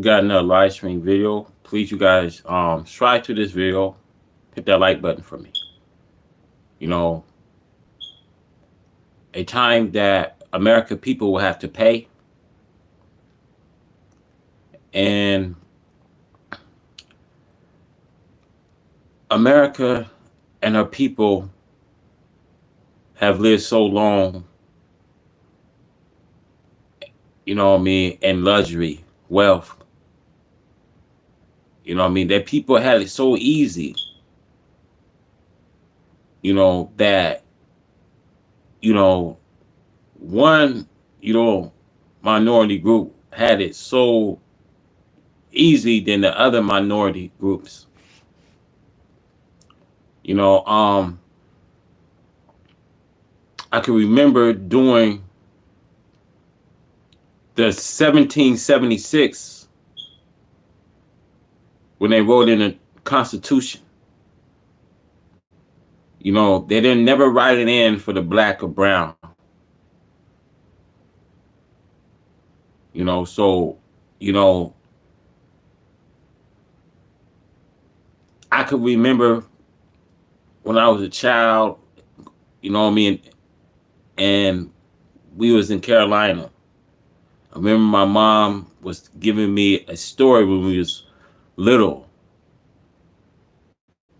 got another live stream video. Please, you guys, subscribe to this video. Hit that like button for me. You know, a time that American people will have to pay, and America and her people have lived so long, you know what I mean, in luxury, wealth. You know what I mean? That people had it so easy, you know, that, you know, one, you know, minority group had it so easy than the other minority groups. You know, I can remember during the 1776 when they wrote in the Constitution. You know, they didn't never write it in for the black or brown. You know, so, you know, I could remember when I was a child, you know what I mean, and we was in Carolina. I remember my mom was giving me a story when we was little,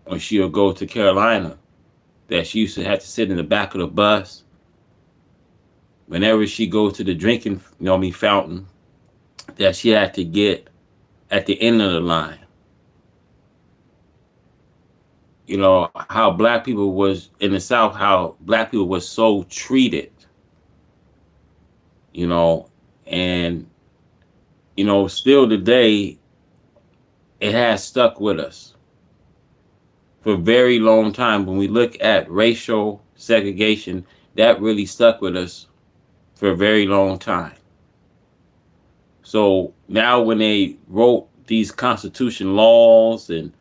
when she would go to Carolina, that she used to have to sit in the back of the bus. Whenever she goes to the drinking, you know what I mean, fountain, that she had to get at the end of the line. You know, how black people was in the South, how black people was so treated, you know, and, you know, still today, it has stuck with us for a very long time. When we look at racial segregation, that really stuck with us for a very long time. So now when they wrote these constitution laws and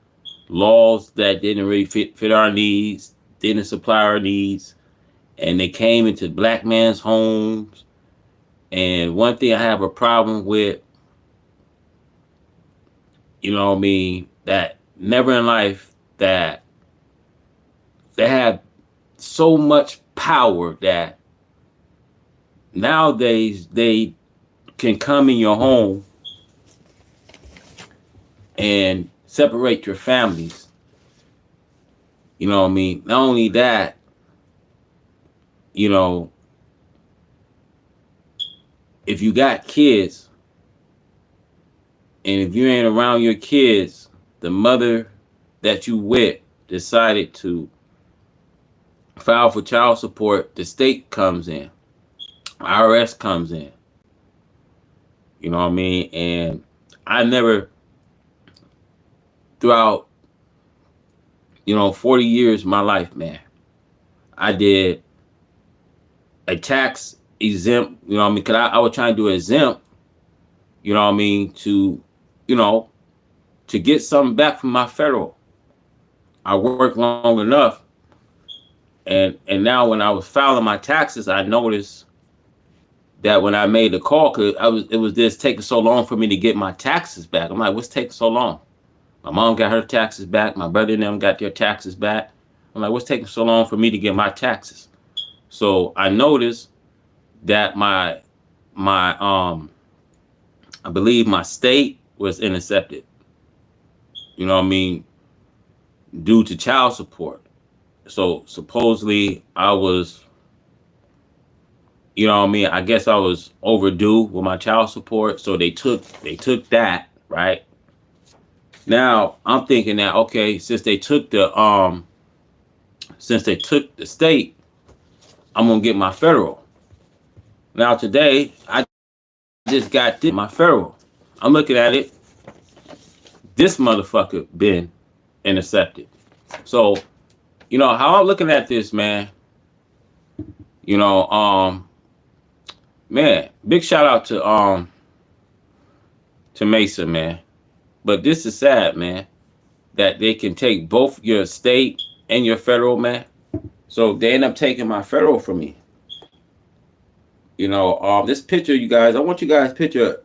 laws that didn't really fit our needs, didn't supply our needs, and they came into black man's homes. And one thing I have a problem with, you know what I mean, that never in life that they have so much power that nowadays they can come in your home and separate your families. You know what I mean? Not only that, you know, if you got kids and if you ain't around your kids, the mother that you with decided to file for child support, the state comes in, IRS comes in. You know what I mean? And I never, throughout, you know, 40 years of my life, man, I did a tax exempt, you know what I mean? Because I was trying to do exempt, you know what I mean, to, you know, to get something back from my federal. I worked long enough. And now when I was filing my taxes, I noticed that when I made the call, because it was just taking so long for me to get my taxes back. I'm like, what's taking so long? My mom got her taxes back. My brother and them got their taxes back. I'm like, what's taking so long for me to get my taxes? So I noticed that I believe my state was intercepted, you know what I mean, due to child support. So supposedly I was, you know what I mean, I guess I was overdue with my child support. So they took that, right? Now I'm thinking that, okay, since they took the state, I'm gonna get my federal. Now today I just got my federal. I'm looking at it. This motherfucker been intercepted. So, you know how I'm looking at this, man. You know, man, big shout out to Mesa, man. But this is sad, man, that they can take both your state and your federal, man. So they end up taking my federal from me. You know, this picture, you guys, I want you guys to picture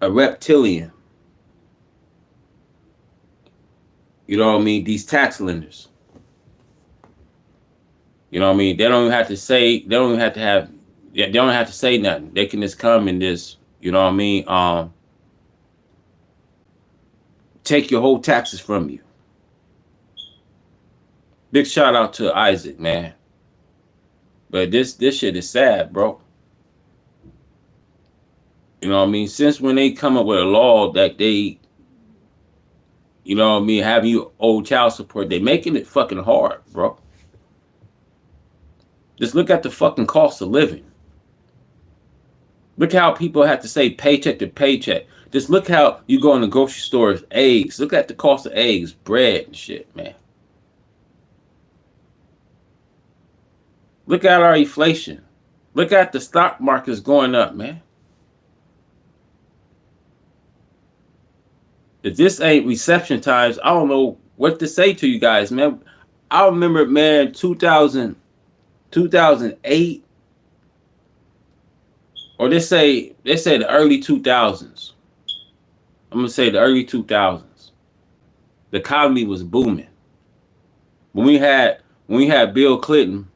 a reptilian. You know what I mean? These tax lenders. You know what I mean? They don't even have to say. They don't even have to have. Yeah, they don't have to say nothing. They can just come and just. You know what I mean? Take your whole taxes from you. Big shout out to Isaac, man. But this shit is sad, bro. You know what I mean? Since when they come up with a law that they, you know what I mean, have you owe child support, they making it fucking hard, bro. Just look at the fucking cost of living. Look how people have to say paycheck to paycheck. Just look how you go in the grocery stores, eggs. Look at the cost of eggs, bread and shit, man. Look at our inflation. Look at the stock markets going up, man. If this ain't reception times, I don't know what to say to you guys, man. I remember, man, 2008, or they say the early 2000s. I'm gonna say the early 2000s. The economy was booming. When we had Bill Clinton,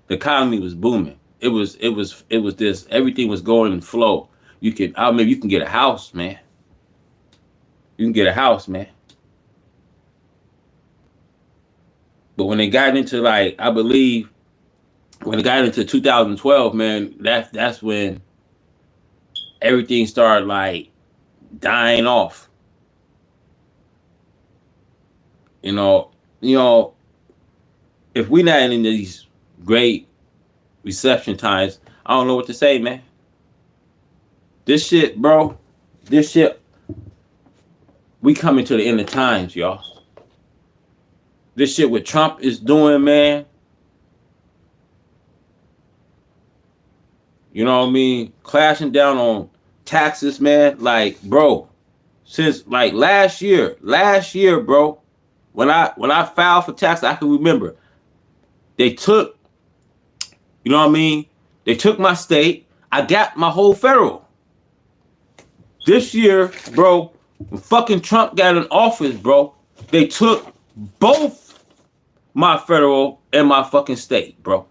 the economy was booming. It was this, everything was going in flow. You can get a house, man. You can get a house, man. But when they got into, like, I believe when it got into 2012, man, that's when everything started like dying off. You know, if we not in these great reception times, I don't know what to say, man. This shit, bro, we coming to the end of times, y'all. This shit what Trump is doing, man. You know what I mean? Clashing down on taxes, man. Like, bro, since like last year, bro, when I filed for tax, I can remember they took, you know what I mean? They took my state. I got my whole federal. This year, bro, when fucking Trump got in office, bro, they took both my federal and my fucking state, bro.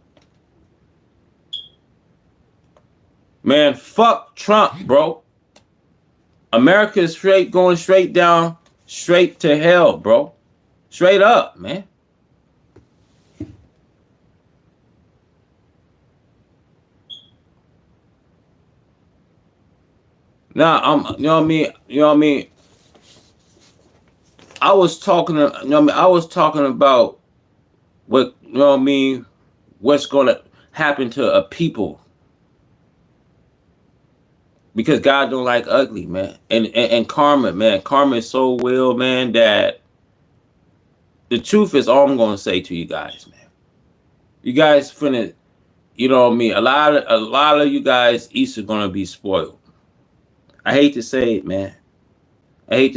Man, fuck Trump, bro. America is going straight down, straight to hell, bro. Straight up, man. Now, you know what I mean? You know what I mean? I was talking about what, you know what I mean, what's going to happen to a people. Because God don't like ugly, man. And karma, man. Karma is so real, man, that the truth is all I'm going to say to you guys, man. You guys finna, you know what I mean? A lot of you guys Easter going to be spoiled. I hate to say it, man. In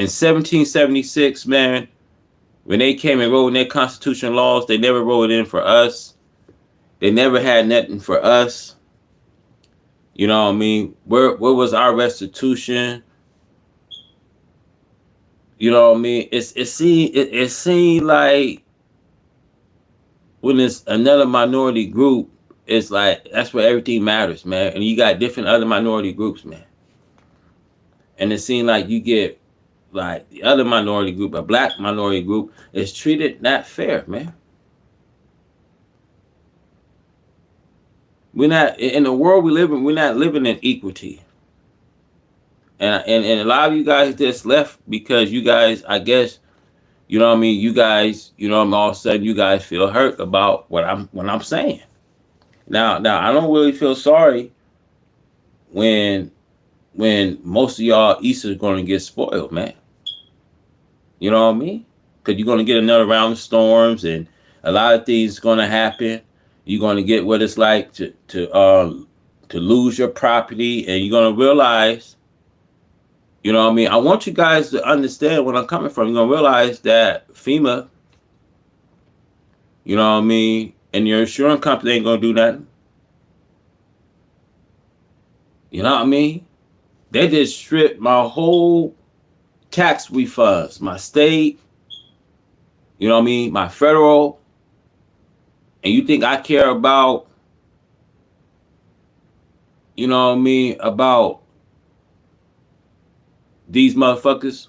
1776, man, when they came and wrote in their constitutional laws, they never wrote it in for us. They never had nothing for us. You know what I mean? Where was our restitution? You know what I mean? It seemed like when it's another minority group, it's like that's where everything matters, man. And you got different other minority groups, man. And it seemed like you get like the other minority group, a black minority group, is treated not fair, man. We're not in the world we live in. We're not living in equity, and a lot of you guys just left because you guys, I guess, you know what I mean. You guys, you know, all of a sudden you guys feel hurt about what I'm saying. Now I don't really feel sorry when most of y'all Easter is going to get spoiled, man. You know what I mean? Because you're going to get another round of storms, and a lot of things going to happen. You're going to get what it's like to lose your property, and you're going to realize, you know what I mean? I want you guys to understand where I'm coming from. You're going to realize that FEMA, you know what I mean, and your insurance company ain't going to do nothing. You know what I mean? They just stripped my whole tax refunds, my state, you know what I mean, my federal. And you think I care about, you know what I mean, about these motherfuckers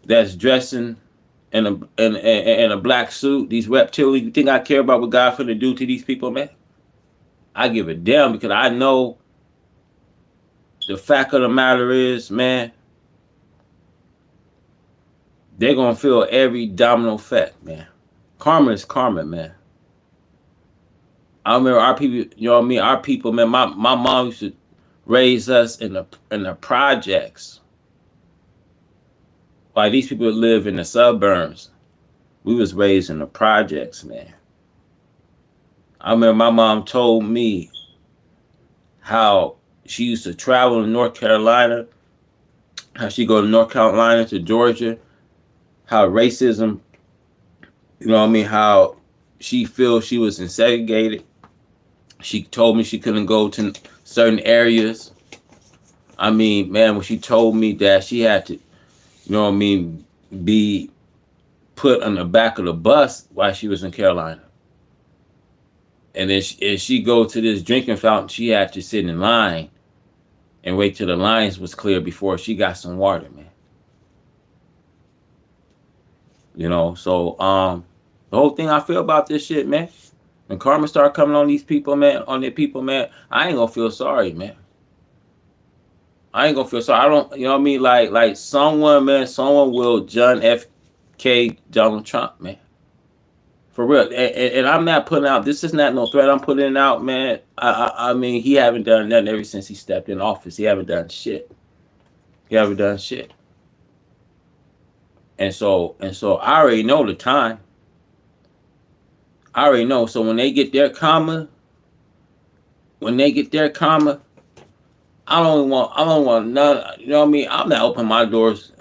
that's dressing in a black suit, these reptilians? You think I care about what God finna do to these people, man? I give a damn, because I know the fact of the matter is, man, they're gonna feel every domino effect, man. Karma is karma, man. I remember our people, you know what I mean? Our people, man, my mom used to raise us in the projects. Like these people that live in the suburbs. We was raised in the projects, man. I remember my mom told me how she used to travel to North Carolina, how she go to North Carolina to Georgia, how racism, you know what I mean, how she feels she was segregated. She told me she couldn't go to certain areas. I mean, man, when she told me that she had to, you know what I mean, be put on the back of the bus while she was in Carolina. And then she go to this drinking fountain, she had to sit in line and wait till the lines was clear before she got some water, man. You know, so the whole thing I feel about this shit, man. When karma start coming on these people, man, on their people, man, I ain't gonna feel sorry, man. I ain't gonna feel sorry. I don't, you know what I mean? Like someone, man, someone will John F. K. Donald Trump, man. For real. And I'm not putting out, this is not no threat I'm putting out, man. I mean, he haven't done nothing ever since he stepped in office. He haven't done shit. He haven't done shit. And so I already know the time. I already know. So when they get their karma, I don't want none, you know what I mean? I'm not opening my doors.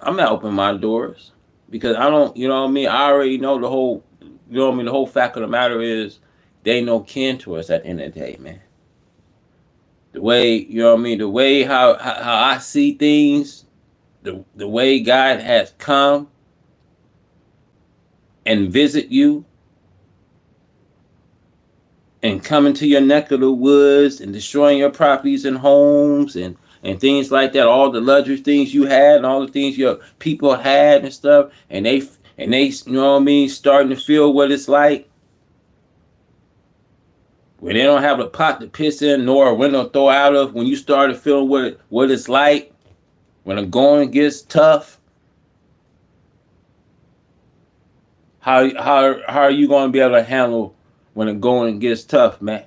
Because I don't, you know what I mean? I already know the whole, you know what I mean? The whole fact of the matter is they ain't no kin to us at the end of the day, man. The way, you know what I mean? The way how I see things, the way God has come and visit you and coming to your neck of the woods and destroying your properties and homes and things like that, all the luxury things you had and all the things your people had and stuff, and they, you know what I mean, starting to feel what it's like when they don't have a pot to piss in nor a window to throw out of, when you started feeling what it's like when the going gets tough. How are you going to be able to handle when the going gets tough, man?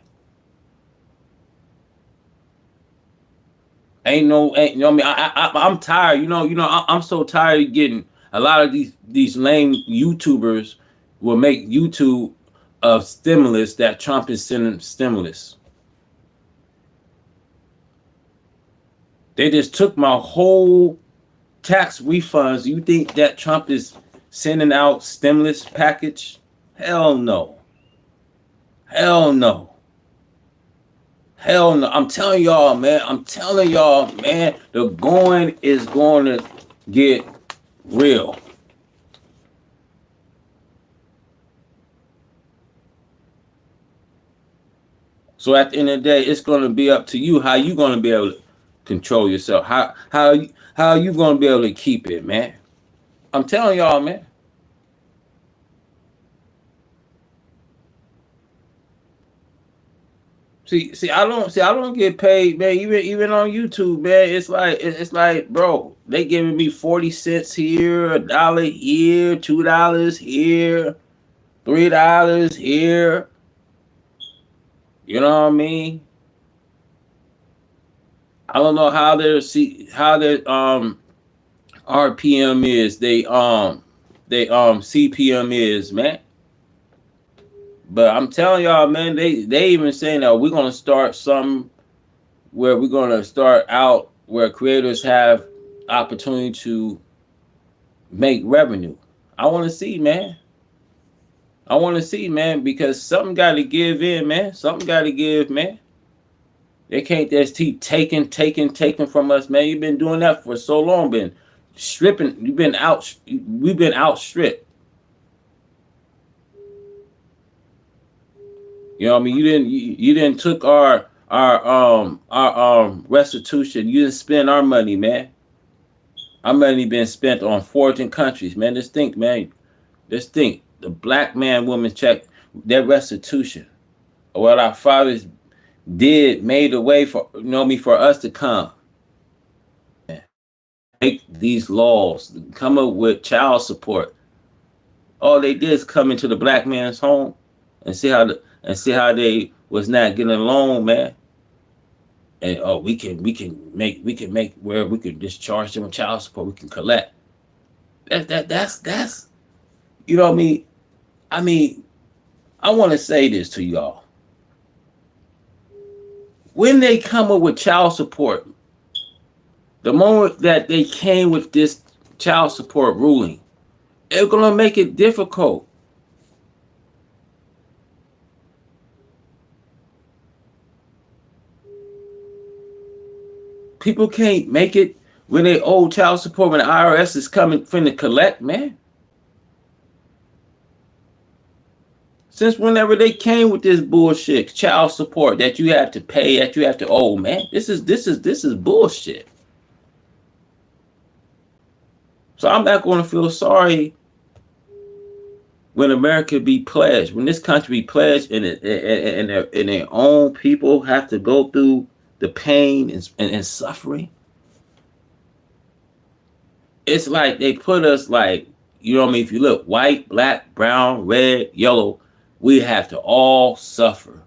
You know what I mean? I'm tired. You know, I'm so tired of getting a lot of these lame YouTubers will make YouTube of stimulus that Trump is sending stimulus. They just took my whole tax refunds. You think that Trump is sending out stimulus package? Hell no. Hell no. Hell no. I'm telling y'all, man. The going is going to get real. So at the end of the day, it's going to be up to you how you going to be able to control yourself. How are you going to be able to keep it, man? I'm telling y'all, man. See, I don't get paid, man. Even on YouTube, man. It's like, bro, they giving me 40 cents here, $1 here, $2 here, $3 here. You know what I mean? I don't know how their RPM is. They CPM is, man. But I'm telling y'all, man, they even saying that we're gonna start something where we're gonna start out where creators have opportunity to make revenue. I want to see, man. Because something got to give in, man. Something got to give, man. They can't just keep taking from us, man. You've been doing that for so long, been stripping. You've been out. We've been outstripped. You know what I mean? You didn't took our restitution. You didn't spend our money, man. Our money been spent on foreign countries, man. Just think, man. Just think. The black man, woman check that restitution. What our fathers did made a way for for us to come. Make these laws, come up with child support. All they did is come into the black man's home and see how they was not getting along, man. And we can make where we can discharge them child support. We can collect. That's you know what I mean. I mean, I want to say this to y'all. When they come up with child support, the moment that they came with this child support ruling, it's gonna make it difficult. People can't make it when they owe child support when the IRS is coming to collect, man. Since whenever they came with this bullshit child support that you have to pay, that you have to owe, man, this is bullshit. So I'm not going to feel sorry when America be pledged, when this country be pledged, and their own people have to go through the pain and suffering. It's like they put us like, you know what I mean? If you look white, black, brown, red, yellow, we have to all suffer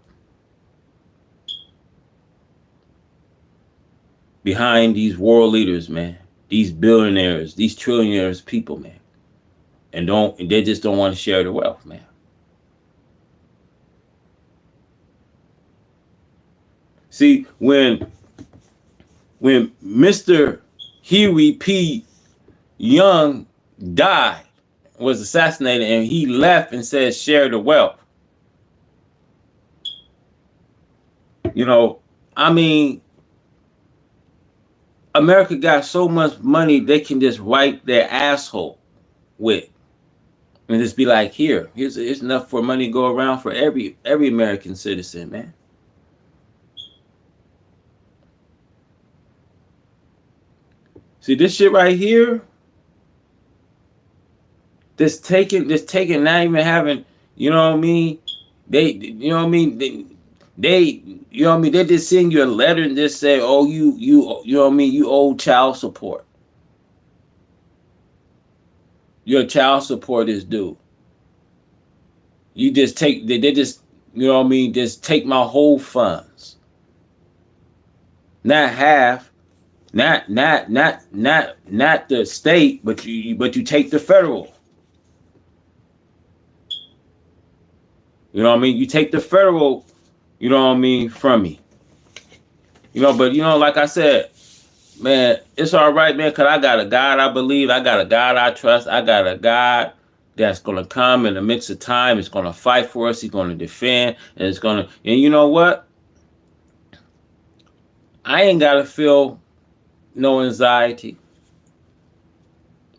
behind these world leaders, man. These billionaires, these trillionaires, people, man, and they just don't want to share the wealth, man. See, when Mr. Huey P. Young died, was assassinated, and he left and said, "Share the wealth." You know, I mean, America got so much money they can just wipe their asshole with, and just be like, here's enough for money to go around for every American citizen, man. See this shit right here. Just taking, not even having, you know what I mean? They, you know what I mean? They, you know what I mean? They just send you a letter and just say, oh, you know what I mean? You owe child support. Your child support is due. You just take, they just, you know what I mean? Just take my whole funds. Not half, not the state, but you take the federal. You know what I mean? You take the federal, you know what I mean, from me. You know, but you know, like I said, man, it's all right, man, because I got a God I believe. I got a God I trust. I got a God that's going to come in the midst of time. It's going to fight for us. He's going to defend. And it's going to, and you know what? I ain't got to feel no anxiety.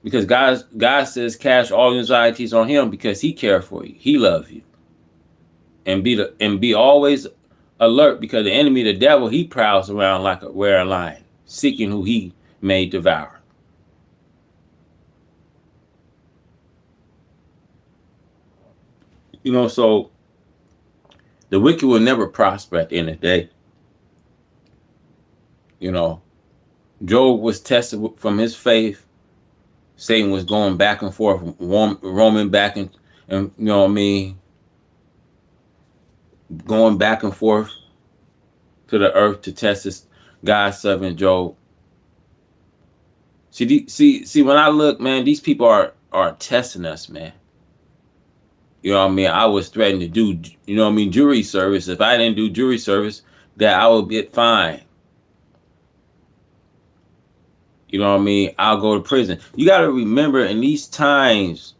Because God says cast all anxieties on him because he cares for you. He loves you. And be always alert because the enemy, the devil, he prowls around like a were lion, seeking who he may devour. You know, so the wicked will never prosper at the end of the day. You know, Job was tested from his faith. Satan was going back and forth, roaming back and you know what I mean, going back and forth to the earth to test this God's servant Job. See, when I look, man, these people are testing us, man. You know what I mean? I was threatened to do, you know what I mean, jury service. If I didn't do jury service, that I would get fined. You know what I mean? I'll go to prison. You got to remember in these times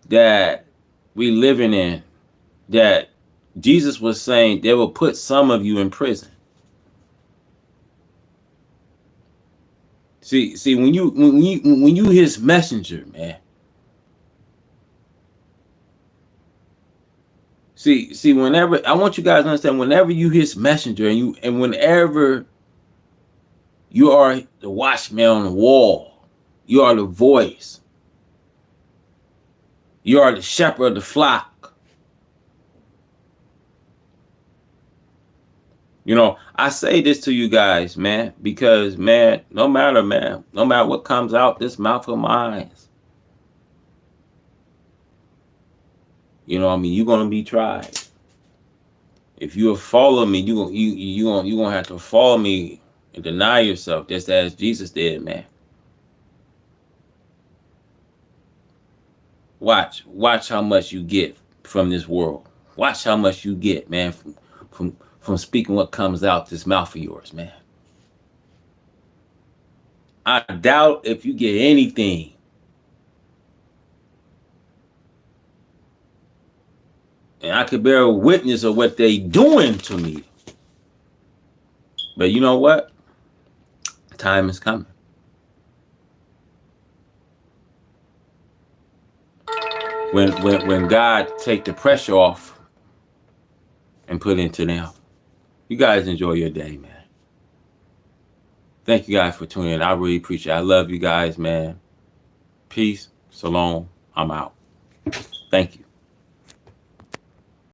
that we living in, that Jesus was saying they will put some of you in prison. See, when you his messenger, man. See, whenever I want you guys to understand, whenever you his messenger, and whenever you are the watchman on the wall, you are the voice, you are the shepherd of the flock. I say this to you guys, man, because man, no matter what comes out this mouth of mine, you're gonna be tried. If you follow me, you gonna have to follow me and deny yourself, just as Jesus did, man. Watch how much you get from this world. Watch how much you get, man, from speaking what comes out this mouth of yours, man. I doubt if you get anything. And I could bear witness of what they doing to me. But you know what? Time is coming. When God take the pressure off and put into them. You guys enjoy your day, man. Thank you guys for tuning in. I really appreciate it. I love you guys, man. Peace. Shalom. I'm out. Thank you.